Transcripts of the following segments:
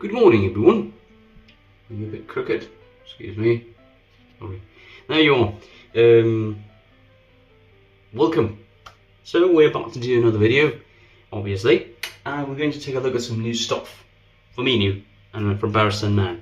Good morning, everyone. Are you a bit crooked? Excuse me. Sorry. There you are. Welcome. So we're about to do another video, obviously, and we're going to take a look at some new stuff for me, new, and from Barrister and Mann.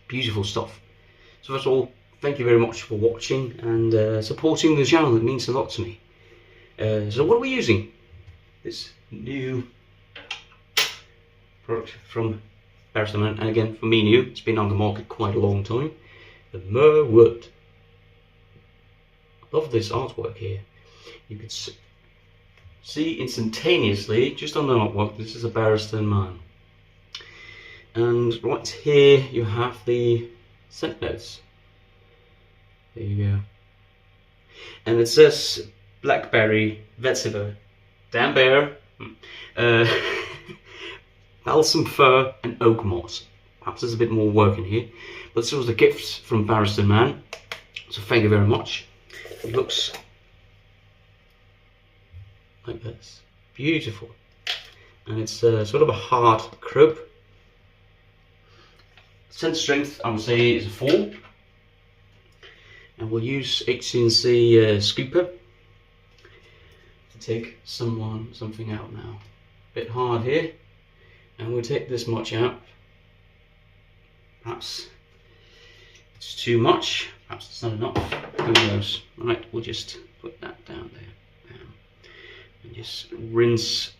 Beautiful stuff. So first of all, thank you very much for watching and supporting the channel. It means a lot to me. So what are we using? This new product from Barrister and Mann, and again for me new. It's been on the market quite a long time. The Mûir. I love this artwork here. You could see instantaneously just on the artwork this is a Barrister and Mann. And right here you have the scent notes. There you go. And it says blackberry, vetiver, damber, balsam fir and oak moss. Perhaps there's a bit more work in here, but this was the gifts from Barrister and Mann, so thank you very much. It looks like this, beautiful, and it's sort of a hard crib. Scent strength, I would say, is a 4, and we'll use HCNC scooper to take something out now. A bit hard here, and we'll take this much out. Perhaps it's too much, perhaps it's not enough, who knows. Right, we'll just put that down there, and just rinse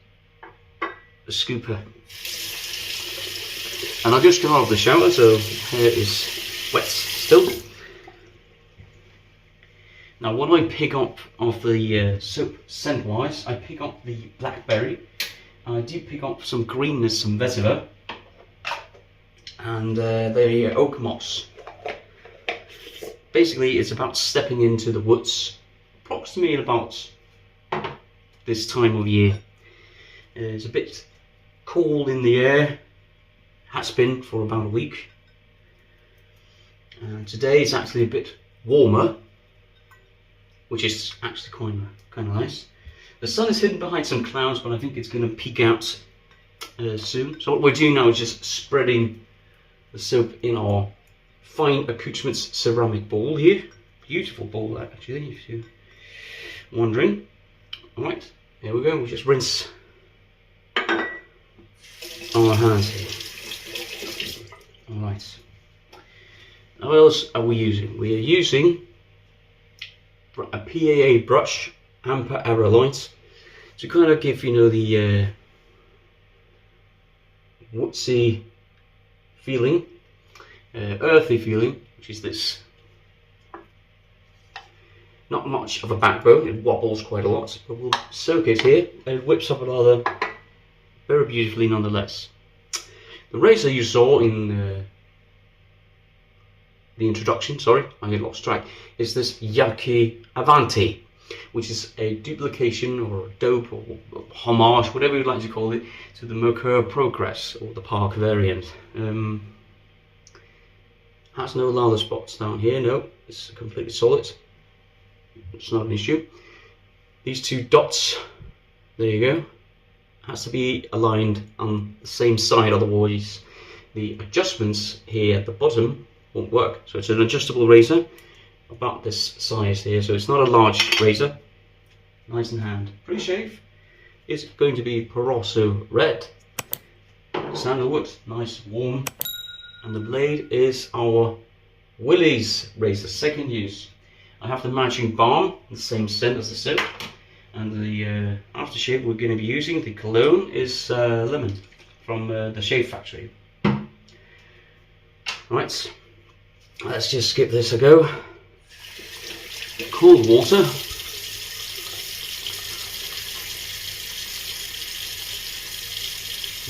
the scooper. And I've just come out of the shower, so hair is wet still. Now what do I pick up of the soap scent wise? I pick up the blackberry, I do pick up some greenness, some vetiver, and the oak moss. Basically it's about stepping into the woods, approximately about this time of year. It's a bit cold in the air, has been for about a week, and today it's actually a bit warmer, which is actually kind of nice. The sun is hidden behind some clouds, but I think it's going to peek out soon. So what we're doing now is just spreading the soap in our fine accoutrements ceramic bowl here. Beautiful bowl actually, if you're wondering. Alright, here we go. We'll just rinse our hands here. Alright. Now what else are we using? We are using a PAA brush, amber arrow light, to kind of give, you know, the woodsy feeling, earthy feeling, which is this. Not much of a backbone, it wobbles quite a lot, but we'll soak it here, and it whips up a lather very beautifully nonetheless. The razor you saw in the introduction, sorry, I get lost track, is this Yaki Avanti, which is a duplication or a dope or homage, whatever you'd like to call it, to the Mûir Progress or the Park variant. Has no lather spots down here, no, it's completely solid, it's not an issue. These two dots, there you go, has to be aligned on the same side, otherwise the adjustments here at the bottom won't work. So it's an adjustable razor about this size here, so it's not a large razor, nice in hand. Pre-shave is going to be Perosso red, sandalwood, nice warm, and the blade is our Willys razor, second use. I have the matching balm, the same scent as the soap, and the aftershave we're going to be using, the cologne, is lemon from the Shave Factory. Right, let's just give this a go. Cold water.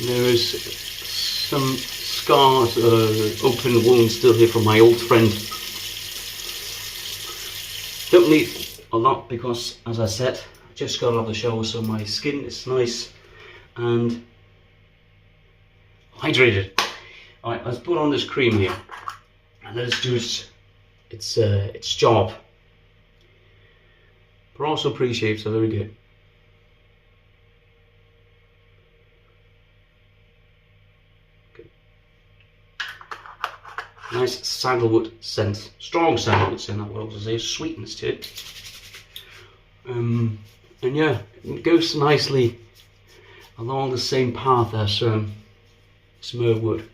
There is some scars, open wounds still here from my old friend. Don't need a lot because, as I said, I just got out of the shower, so my skin is nice and hydrated. Alright, let's put on this cream here and let us do its job. Perosso pre-shaves are very good. Nice sandalwood scent, strong sandalwood scent. I would also say sweetness to it. And yeah, it goes nicely along the same path as Mûir wood,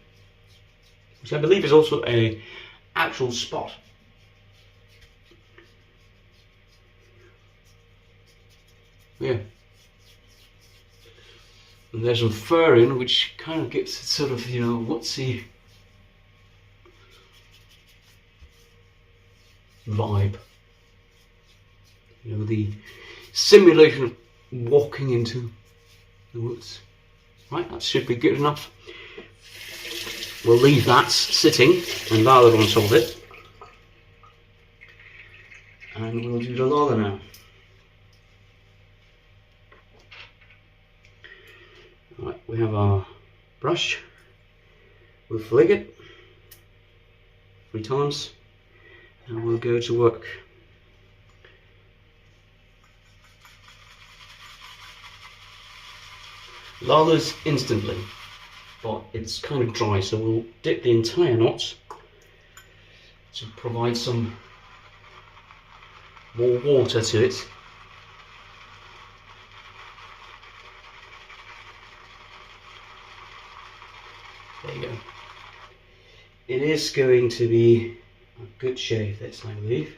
which I believe is also a actual spot. Yeah. And there's some fur in, which kind of gives it sort of, you know, woodsy vibe. You know, the simulation of walking into the woods. Right, that should be good enough. We'll leave that sitting and lather on top of it. And we'll do the lather now. Right, we have our brush. We'll flick it 3 times and we'll go to work. Lathers instantly, but it's kind of dry, so we'll dip the entire knot to provide some more water to it. There you go. It is going to be a good shave, this, I believe.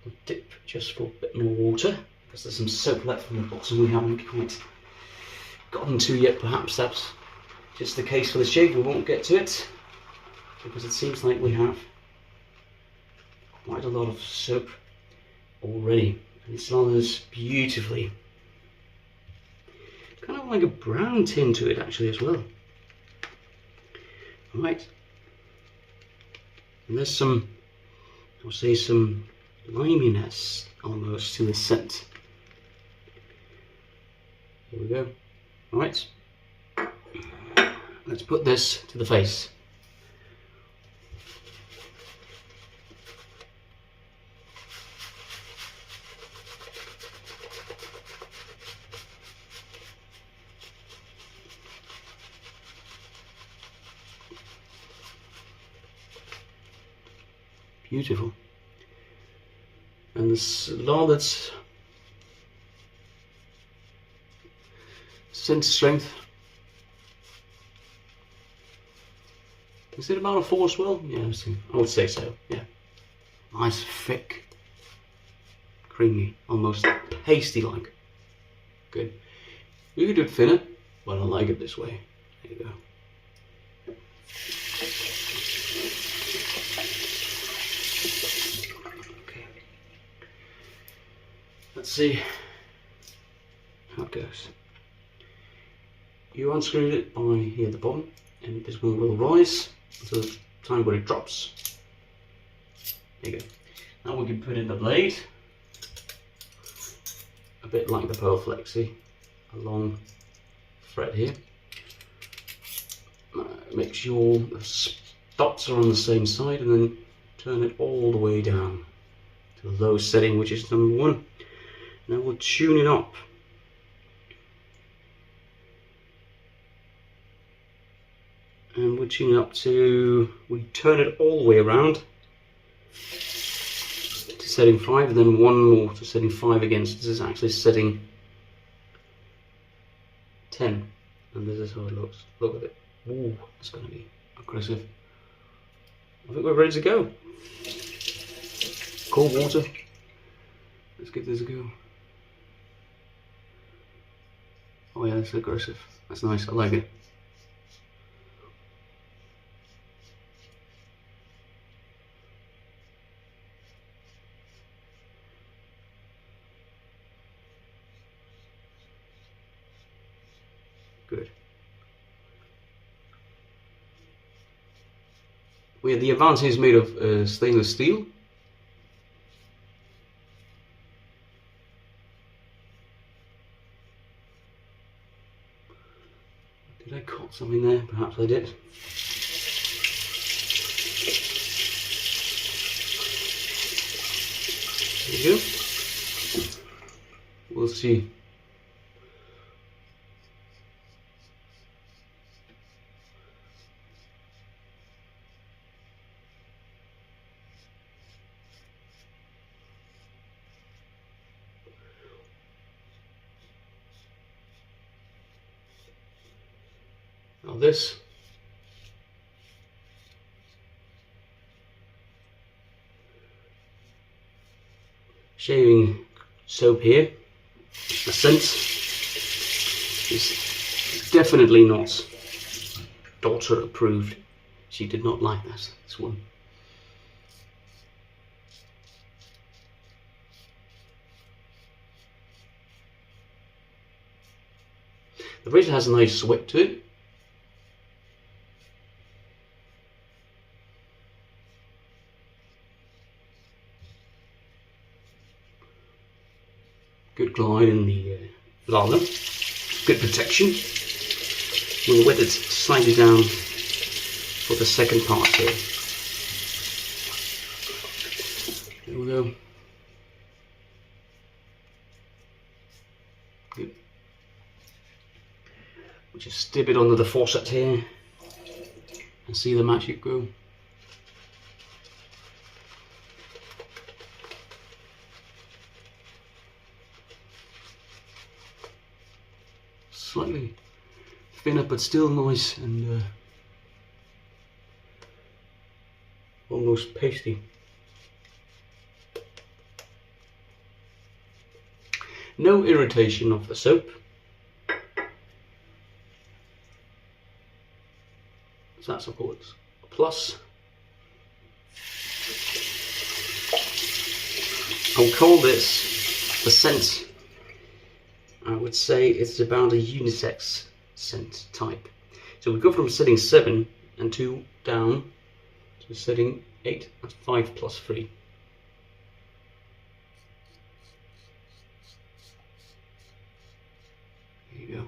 We'll dip just for a bit more water, because there's some soap left from the bottom we haven't quite gotten to yet. Perhaps that's just the case for the shave. We won't get to it, because it seems like we have quite a lot of soap already. And it lathers beautifully. Kind of like a brown tint to it actually as well. Right, and there's some, I'll say some liminess almost to the scent. Here we go. Alright, let's put this to the face. Beautiful. And this lathered scent strength. Is it about a 4 as well? Yeah, I would say so. Yeah. Nice, thick, creamy, almost pasty-like. Good. You could do it thinner, but I like it this way. There you go. Let's see how it goes. You unscrewed it by here at the bottom, and this one will rise until the time where it drops. There you go. Now we can put in the blade, a bit like the Pearl Flexi, a long thread here. Make sure the dots are on the same side, and then turn it all the way down to the low setting, which is number 1. Now we'll tune it up. And we'll tune it up to, we turn it all the way around to setting 5, and then 1 more to setting 5 again. So this is actually setting 10. And this is how it looks. Look at it. Ooh, it's going to be aggressive. I think we're ready to go. Cold water. Let's give this a go. Oh yeah, it's aggressive. That's nice, I like it. Good. Well, yeah, the advance is made of stainless steel. Did I cut something there? Perhaps I did. There you go. We'll see. of this. Shaving soap here. The scent is definitely not daughter approved. She did not like this one. The razor has a nice wick to it. Good glide in the lather. Good protection. We'll wet it slightly down for the second part here. There we go. Good. We'll just dip it under the faucet here and see the magic go. Slightly thinner, but still nice and almost pasty. No irritation of the soap. So that's of course a plus. I'll call this the scent. I would say it's about a unisex scent type. So we go from setting 7 and 2 down to setting 8 and 5 plus 3. There you go.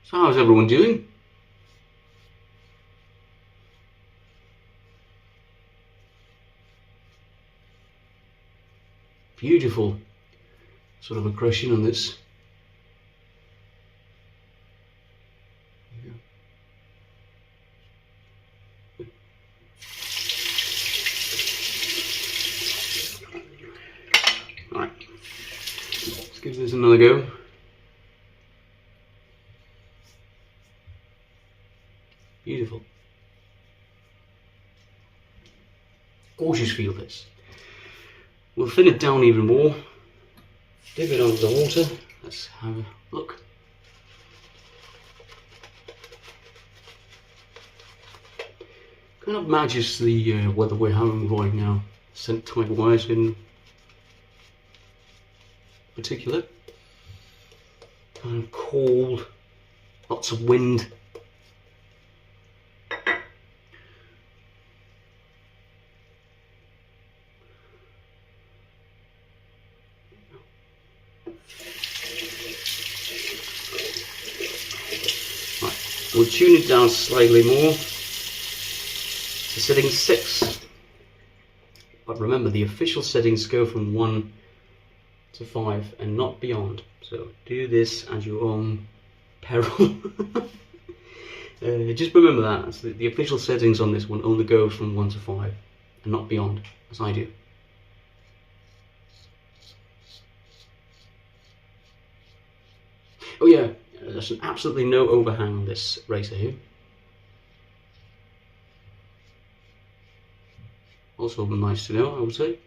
So how's everyone doing? Beautiful sort of aggression on this. Right, let's give this another go. Beautiful. Gorgeous feel this. We'll thin it down even more. Dip it under the water. Let's have a look. Kind of matches the weather we're having right now, scent type wise in particular. Kind of cold, lots of wind. We'll tune it down slightly more to setting 6. But remember, the official settings go from 1 to 5 and not beyond. So do this at your own peril. Just remember that. The official settings on this one only go from 1 to 5 and not beyond, as I do. Oh yeah. There's absolutely no overhang on this razor here. Also nice to know, I would say.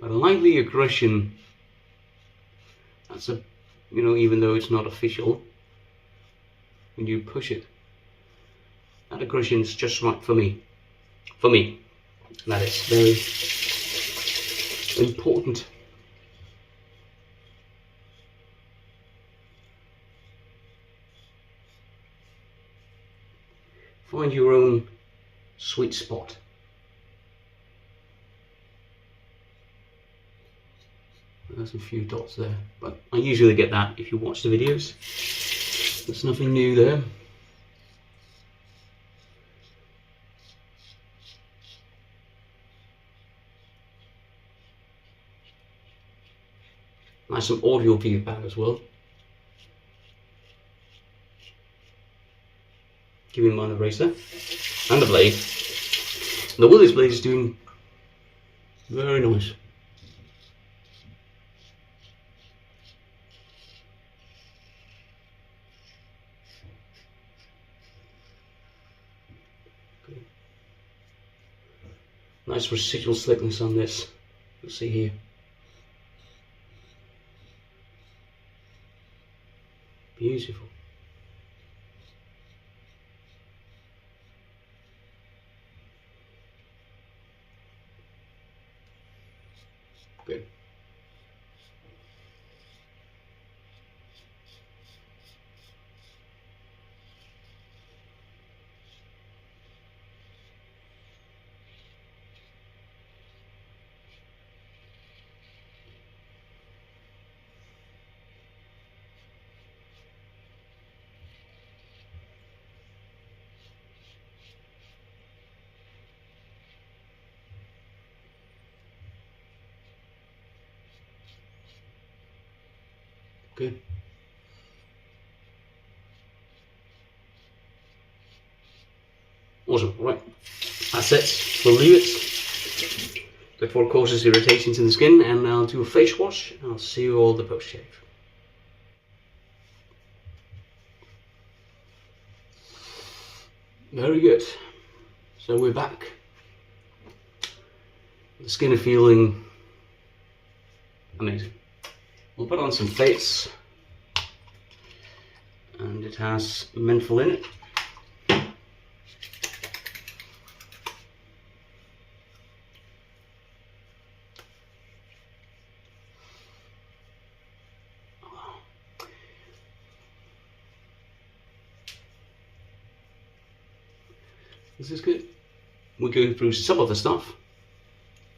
a lively aggression. That's a, you know, even though it's not official, when you push it, that aggression is just right for me. For me, that is very important. Find your own sweet spot. There's a few dots there, but I usually get that if you watch the videos. There's nothing new there. Nice some audio feedback as well. Keeping in mind the razor and the blade. And the Willys blade is doing very nice. Okay. Nice residual slickness on this. You'll see here. Beautiful. Good. Good. Awesome. Right. That's it. We'll leave it before it causes irritations in the skin, and I'll do a face wash. I'll see you all the post shave. Very good. So we're back. The skin is feeling amazing. We'll put on some face, and it has menthol in it. This is good. We're going through some of the stuff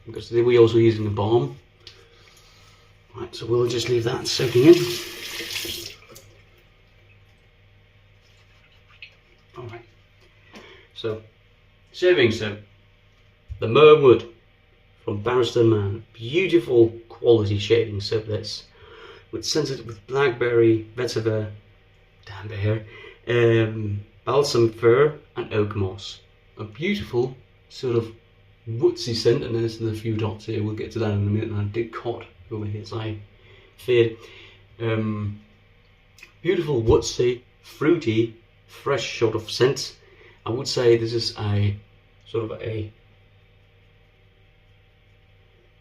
because today we're also using a balm. Right, so we'll just leave that soaking in. Alright, so shaving soap, the Mûir Wood from Barrister and Mann. Beautiful quality shaving soap this, with scented with blackberry, vetiver, damberry, balsam fir and oak moss. A beautiful sort of woodsy scent, and there's a few dots here. We'll get to that in a minute. And I did cut over here, so I feared. Beautiful woodsy, fruity, fresh sort of scent. I would say this is a sort of a,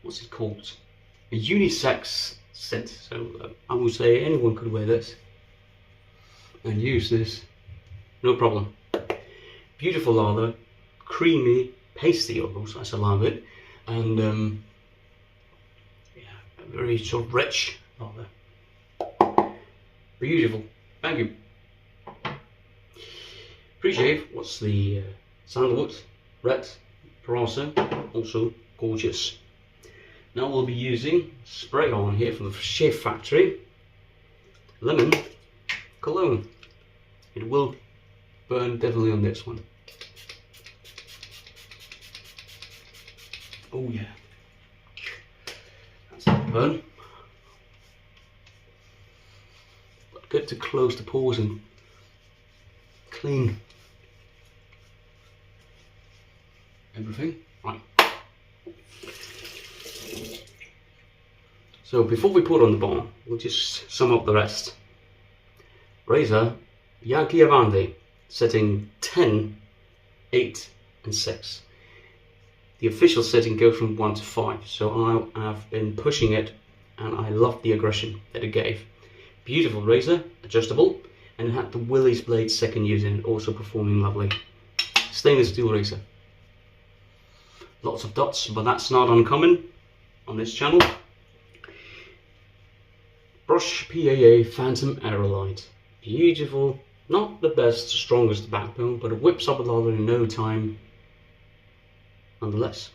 what's it called? A unisex scent. So I would say anyone could wear this and use this, no problem. Beautiful lather, creamy, pasty almost, as I love it, and yeah, very sort of rich lather. Beautiful, thank you. Pre-shave, what's the sandalwood, red, Paraso, also gorgeous. Now we'll be using spray on here from the Shave Factory, lemon cologne. It will burn definitely on this one. Oh yeah, that's not burn. But good to close the pores and clean everything. Right. So before we put on the balm, we'll just sum up the rest. Razor Yagiavandi, setting 10, 8 and 6. The official setting goes from 1 to 5, so I have been pushing it, and I love the aggression that it gave. Beautiful razor, adjustable, and it had the Willys blade second use in it, also performing lovely. Stainless steel razor. Lots of dots, but that's not uncommon on this channel. Brush PAA Phantom Aerolite. Beautiful, not the best, strongest backbone, but it whips up a lot in no time nonetheless.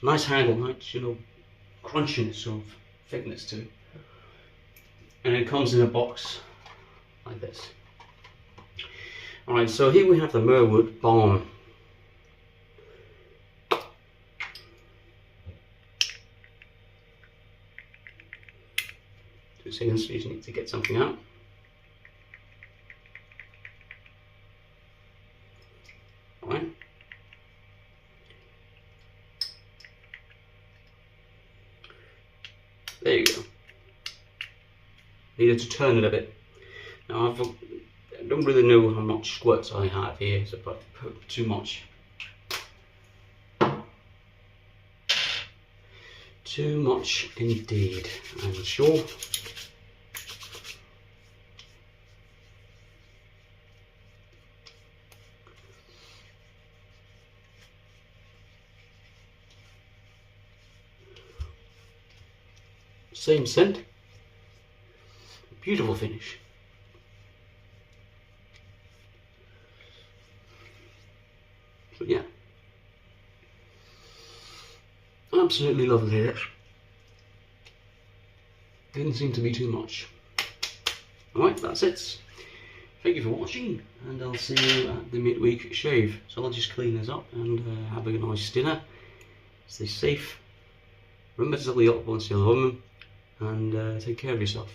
Nice handle, nice, you know, crunchiness of thickness to it. And it comes in a box like this. Alright, so here we have the Mûir Balm. 2 seconds, you just need to get something out. Alright. There you go. Needed to turn it a bit. Now I don't really know how much squirts I have here, so if I put too much. Too much indeed, I'm sure. Same scent, beautiful finish. So yeah, absolutely lovely. This didn't seem to be too much. Alright, that's it. Thank you for watching, and I'll see you at the midweek shave. So I'll just clean this up and have a nice dinner. Stay safe. Remember to tell the up once you love them, and take care of yourself.